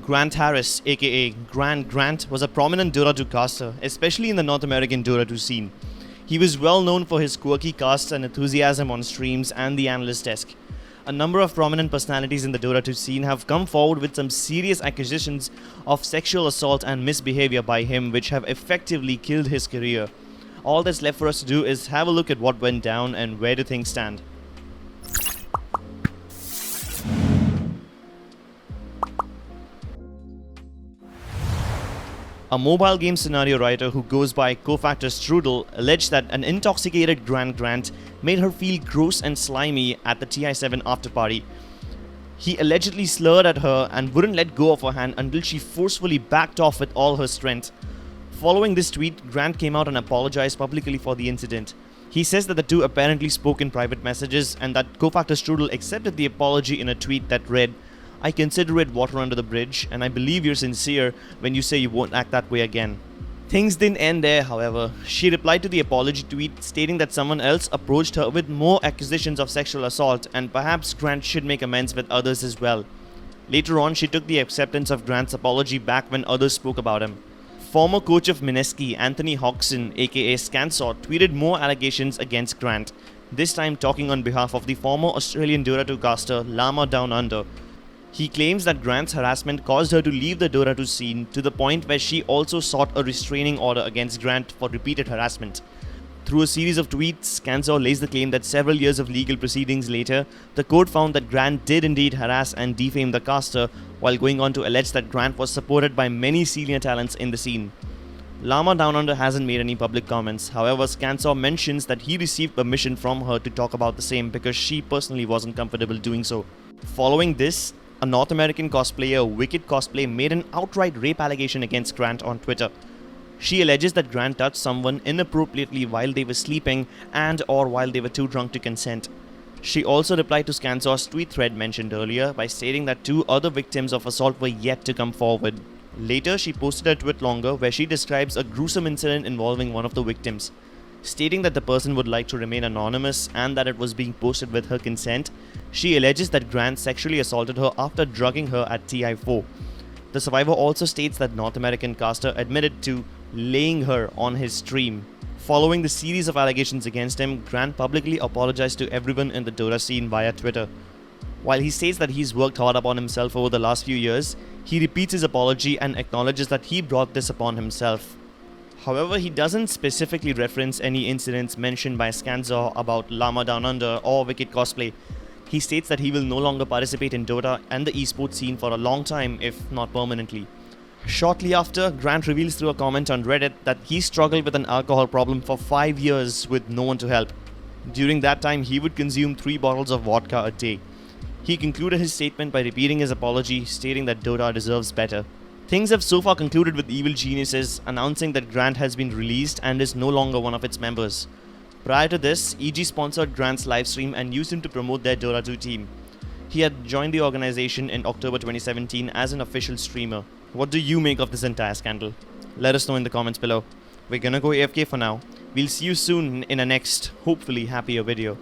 Grant Harris, aka GrandGrant, was a prominent Dota 2 caster, especially in the North American Dota 2 scene. He was well known for his quirky casts and enthusiasm on streams and the analyst desk. A number of prominent personalities in the Dota 2 scene have come forward with some serious accusations of sexual assault and misbehavior by him, which have effectively killed his career. All that's left for us to do is have a look at what went down and where do things stand. A mobile game scenario writer who goes by Cofactor Strudel alleged that an intoxicated GrandGrant made her feel gross and slimy at the TI7 after party. He allegedly slurred at her and wouldn't let go of her hand until she forcefully backed off with all her strength. Following this tweet, Grant came out and apologized publicly for the incident. He says that the two apparently spoke in private messages and that Cofactor Strudel accepted the apology in a tweet that read, "I consider it water under the bridge, and I believe you're sincere when you say you won't act that way again." Things didn't end there, however. She replied to the apology tweet stating that someone else approached her with more accusations of sexual assault and perhaps Grant should make amends with others as well. Later on, she took the acceptance of Grant's apology back when others spoke about him. Former coach of Mineski, Anthony Hodgson, aka Scansor, tweeted more allegations against Grant, this time talking on behalf of the former Australian Dota 2 caster Llama Down Under. He claims that Grant's harassment caused her to leave the Dota 2 scene to the point where she also sought a restraining order against Grant for repeated harassment. Through a series of tweets, Scansor lays the claim that several years of legal proceedings later, the court found that Grant did indeed harass and defame the caster, while going on to allege that Grant was supported by many senior talents in the scene. Llama Down Under hasn't made any public comments, however Scansor mentions that he received permission from her to talk about the same because she personally wasn't comfortable doing so. Following this, a North American cosplayer, Wicked Cosplay, made an outright rape allegation against Grant on Twitter. She alleges that Grant touched someone inappropriately while they were sleeping and or while they were too drunk to consent. She also replied to Scansor's tweet thread mentioned earlier by stating that two other victims of assault were yet to come forward. Later, she posted a tweet longer where she describes a gruesome incident involving one of the victims. Stating that the person would like to remain anonymous and that it was being posted with her consent, she alleges that Grant sexually assaulted her after drugging her at TI4. The survivor also states that North American caster admitted to laying her on his stream. Following the series of allegations against him, Grant publicly apologized to everyone in the Dota scene via Twitter. While he states that he's worked hard upon himself over the last few years, he repeats his apology and acknowledges that he brought this upon himself. However, he doesn't specifically reference any incidents mentioned by Scansor about Llama Down Under or Wicked Cosplay. He states that he will no longer participate in Dota and the esports scene for a long time, if not permanently. Shortly after, Grant reveals through a comment on Reddit that he struggled with an alcohol problem for 5 years with no one to help. During that time, he would consume 3 bottles of vodka a day. He concluded his statement by repeating his apology, stating that Dota deserves better. Things have so far concluded with Evil Geniuses announcing that Grant has been released and is no longer one of its members. Prior to this, EG sponsored Grant's livestream and used him to promote their Dota 2 team. He had joined the organization in October 2017 as an official streamer. What do you make of this entire scandal? Let us know in the comments below. We're gonna go AFK for now. We'll see you soon in a next, hopefully happier video.